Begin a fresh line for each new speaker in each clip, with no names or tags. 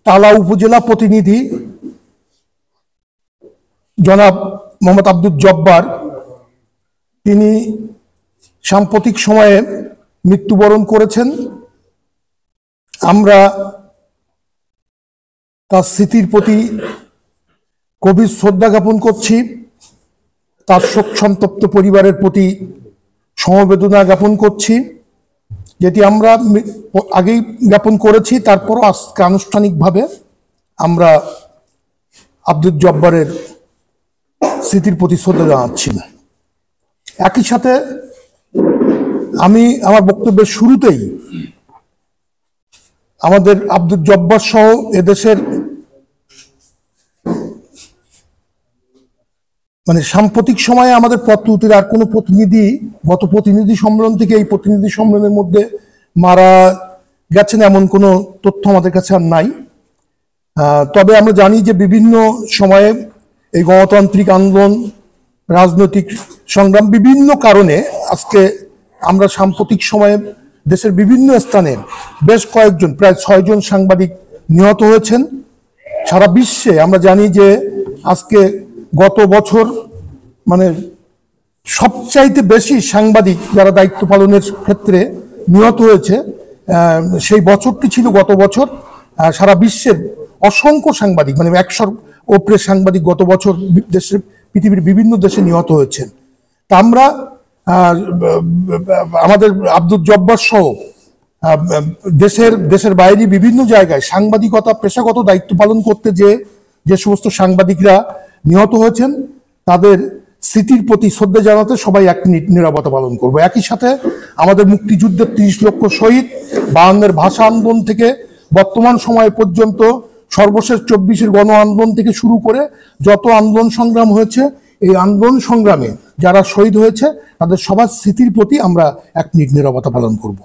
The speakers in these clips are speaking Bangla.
তালা উপজেলা প্রতিনিধি জনাব মোহাম্মদ আব্দুল জব্বার, তিনি সাম্প্রতিক সময়ে মৃত্যুবরণ করেছেন। আমরা তার স্মৃতির প্রতি গভীর শ্রদ্ধা জ্ঞাপন করছি, তার শোক সন্তপ্ত পরিবারের প্রতি সমবেদনা জ্ঞাপন করছি, যেটি আমরা আগেই জ্ঞাপন করেছি। তারপরও আজকে আনুষ্ঠানিকভাবে আমরা আব্দুল জব্বারের স্মৃতির প্রতি শ্রদ্ধা জানাচ্ছি। একই সাথে আমি আমার বক্তব্যের শুরুতেই আমাদের আব্দুল জব্বার সহ এদেশের সাম্প্রতিক সময়ে আমাদের পত্রটির আর কোনো প্রতিনিধি গত প্রতিনিধি সম্মেলন থেকে এই প্রতিনিধি সম্মেলনের মধ্যে মারা গেছেন এমন কোনো তথ্য আমাদের কাছে আর নাই। তবে আমরা জানি যে বিভিন্ন সময়ে এই গণতান্ত্রিক আন্দোলন, রাজনৈতিক সংগ্রাম, বিভিন্ন কারণে আজকে আমরা সাম্প্রতিক সময়ে দেশের বিভিন্ন স্থানে বেশ কয়েকজন, প্রায় 6 জন সাংবাদিক নিহত হয়েছেন। সারা বিশ্বে আমরা জানি যে আজকে গত বছর সবচাইতে বেশি সাংবাদিক যারা দায়িত্ব পালনের ক্ষেত্রে নিহত হয়েছে, সেই বছরটি ছিল গত বছর। সারা বিশ্বের অসংখ্য সাংবাদিক 100-র ওপরে সাংবাদিক গত বছর দেশের পৃথিবীর বিভিন্ন দেশে নিহত হয়েছেন। তা আমরা আমাদের আব্দুল জব্বার সহ দেশের বাইরে বিভিন্ন জায়গায় সাংবাদিকতা পেশাগত দায়িত্ব পালন করতে যে সমস্ত সাংবাদিকরা নিহত হয়েছেন তাদের স্মৃতির প্রতি শ্রদ্ধা জানাতে সবাই 1 মিনিট নীরবতা পালন করব। একই সাথে আমাদের মুক্তিযুদ্ধের 30 লক্ষ শহীদ, 52-এর ভাষা আন্দোলন থেকে বর্তমান সময় পর্যন্ত সর্বশেষ 24-এর গণ আন্দোলন থেকে শুরু করে যত আন্দোলন সংগ্রাম হয়েছে, এই আন্দোলন সংগ্রামে যারা শহীদ হয়েছে তাদের সবার স্মৃতির প্রতি আমরা 1 মিনিট নীরবতা পালন করব।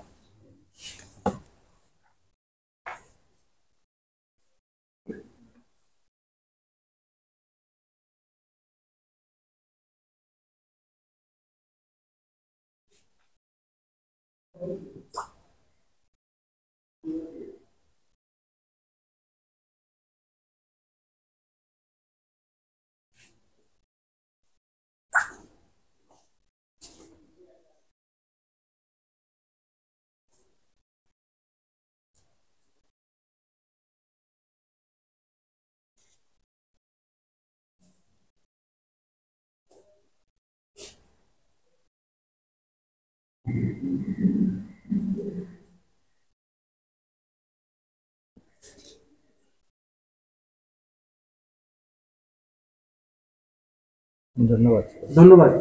ধন্যবাদ।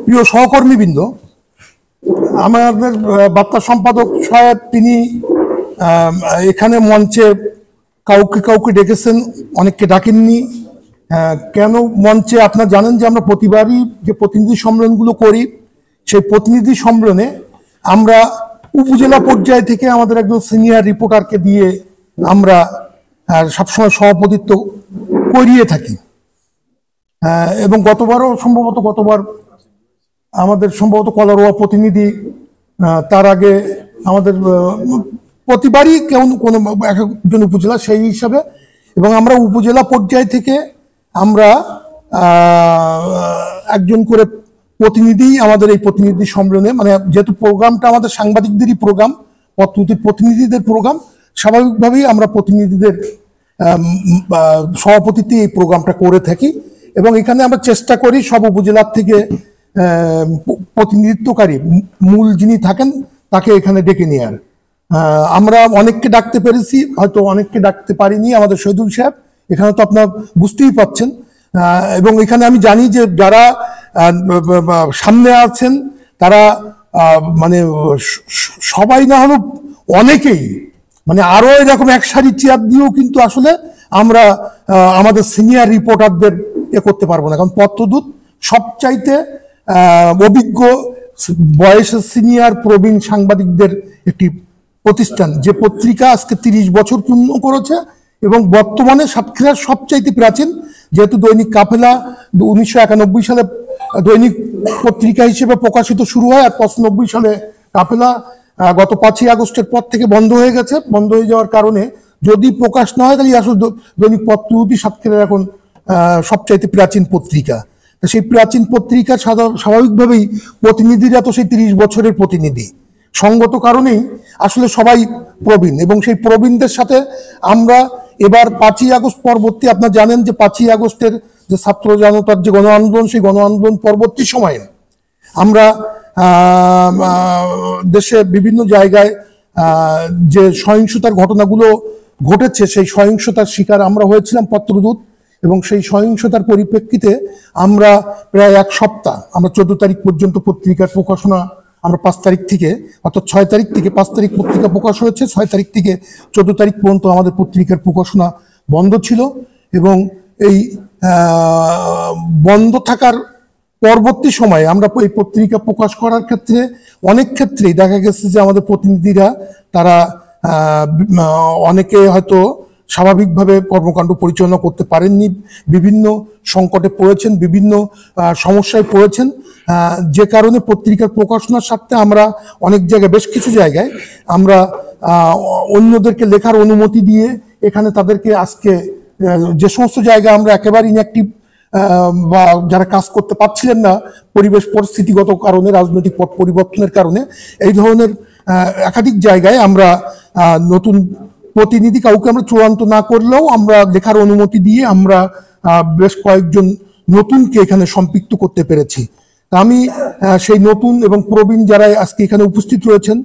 প্রিয় সহকর্মীবৃন্দ, আমাদের বার্তা সম্পাদক সাহেব তিনি এখানে মঞ্চে কাউকে ডেকেছেন, অনেককে ডাকেননি। কেন মঞ্চে? আপনারা জানেন যে আমরা প্রতিবারই যে প্রতিনিধি সম্মেলনগুলো করি, সেই প্রতিনিধি সম্মেলনে আমরা উপজেলা পর্যায় থেকে আমাদের একজন সিনিয়র রিপোর্টারকে দিয়ে আমরা সবসময় সভাপতিত্ব করিয়ে থাকি। এবং গতবার আমাদের সম্ভবত কলারোয়া প্রতিনিধি, তার আগে আমাদের প্রতিবারই কোনো একজন উপজেলা সেই হিসাবে, এবং আমরা উপজেলা পর্যায় থেকে আমরা একজন করে প্রতিনিধি আমাদের এই প্রতিনিধি সম্মেলনে, যেহেতু প্রোগ্রামটা আমাদের সাংবাদিকদেরই প্রোগ্রাম, প্রতিনিধিদের প্রোগ্রাম, স্বাভাবিকভাবেই আমরা প্রতিনিধিদের সভাপতিত্বে এই প্রোগ্রামটা করে থাকি। এবং এখানে আমরা চেষ্টা করি সব উপজেলার থেকে প্রতিনিধিত্বকারী মূল যিনি থাকেন তাকে এখানে ডেকে নেওয়ার। আমরা অনেককে ডাকতে পেরেছি, হয়তো অনেককে ডাকতে পারিনি। আমাদের শহীদুল সাহেব এখানে তো আপনারা বুঝতেই পাচ্ছেন। এবং এখানে আমি জানি যে যারা সামনে আছেন তারা সবাই না হলেও অনেকেই আরো এরকম এক সারি চেয়ার দিয়েও কিন্তু আসলে আমরা আমাদের সিনিয়র রিপোর্টারদের করতে পারবো না, কারণ পত্রদূত সবচাইতে অভিজ্ঞ, বয়সের সিনিয়র প্রবীণ সাংবাদিকদের একটি প্রতিষ্ঠান, যে পত্রিকা আজকে 30 বছর পূর্ণ করেছে এবং বর্তমানে সাতক্ষীরার সবচাইতে প্রাচীন। যেহেতু দৈনিক কাফেলা 1991 সালে দৈনিক পত্রিকা হিসেবে প্রকাশিত শুরু হয়, আর 95 সালে কাফেলা গত 5ই আগস্টের পর থেকে বন্ধ হয়ে গেছে। বন্ধ হয়ে যাওয়ার কারণে যদি প্রকাশ না হয় তাহলে আসলে দৈনিক পত্র-প্রতিনিধি সাতক্ষীরার এখন সবচাইতে প্রাচীন পত্রিকা। সেই প্রাচীন পত্রিকা স্বাভাবিকভাবেই প্রতিনিধিরা তো সেই 30 বছরের প্রতিনিধি, সঙ্গত কারণেই আসলে সবাই প্রবীণ, এবং সেই প্রবীণদের সাথে আমরা এবার 5ই আগস্ট পরবর্তী, আপনারা জানেন যে 5ই আগস্টের যে ছাত্র জনতার যে গণ আন্দোলন, সেই গণ আন্দোলন পরবর্তী সময়ে আমরা দেশে বিভিন্ন জায়গায় যে সহিংসতার ঘটনাগুলো ঘটেছে, সেই সহিংসতার শিকার আমরা হয়েছিলাম পত্রদূত, এবং সেই সহিংসতার পরিপ্রেক্ষিতে আমরা প্রায় 1 সপ্তাহ, আমরা 14 তারিখ পর্যন্ত পত্রিকার প্রকাশনা, আমরা 5 তারিখ থেকে, অর্থাৎ 6 তারিখ থেকে 5 তারিখ পত্রিকা প্রকাশ হয়েছে, 6 তারিখ থেকে 14 তারিখ পর্যন্ত আমাদের পত্রিকার প্রকাশনা বন্ধ ছিল। এবং এই বন্ধ থাকার পরবর্তী সময়ে আমরা এই পত্রিকা প্রকাশ করার ক্ষেত্রে অনেক ক্ষেত্রেই দেখা গেছে যে আমাদের প্রতিনিধিরা তারা অনেকে হয়তো স্বাভাবিকভাবে কর্মকাণ্ড পরিচালনা করতে পারেননি, বিভিন্ন সংকটে পড়েছেন, বিভিন্ন সমস্যায় পড়েছেন, যে কারণে পত্রিকার প্রকাশনার স্বার্থে আমরা অনেক জায়গায়, বেশ কিছু জায়গায় আমরা অন্যদেরকে লেখার অনুমতি দিয়ে এখানে তাদেরকে আজকে যে সমস্ত জায়গায় আমরা একেবারে ইনঅ্যাক্টিভ বা যারা কাজ করতে পারছিলেন না পরিবেশ পরিস্থিতিগত কারণে, রাজনৈতিক পট পরিবর্তনের কারণে, এই ধরনের একাধিক জায়গায় আমরা নতুন প্রতিনিধি কাউকে আমরা চূড়ান্ত না করলেও আমরা লেখার অনুমতি দিয়ে আমরা বেশ কয়েকজন নতুনকে এখানে সম্পৃক্ত করতে পেরেছি। আমি সেই নতুন এবং প্রবীণ যারা আজকে এখানে উপস্থিত রয়েছেন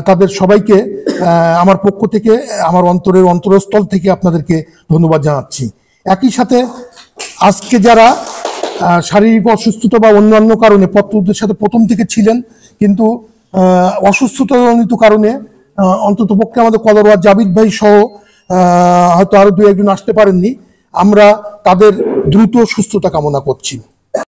তাদের সবাইকে আমার পক্ষ থেকে, আমার অন্তরস্থল থেকে আপনাদেরকে ধন্যবাদ জানাচ্ছি। একই সাথে আজকে যারা শারীরিক অসুস্থতা বা অন্যান্য কারণে পত্রদের সাথে প্রথম থেকে ছিলেন, কিন্তু অসুস্থতাজনিত কারণে অন্ততপক্ষে আমাদের কলরওয়ার জাবিদ ভাই সহ হয়তো আরো 2-1 জন আসতে পারেননি, আমরা তাদের দ্রুত সুস্থতা কামনা করছি।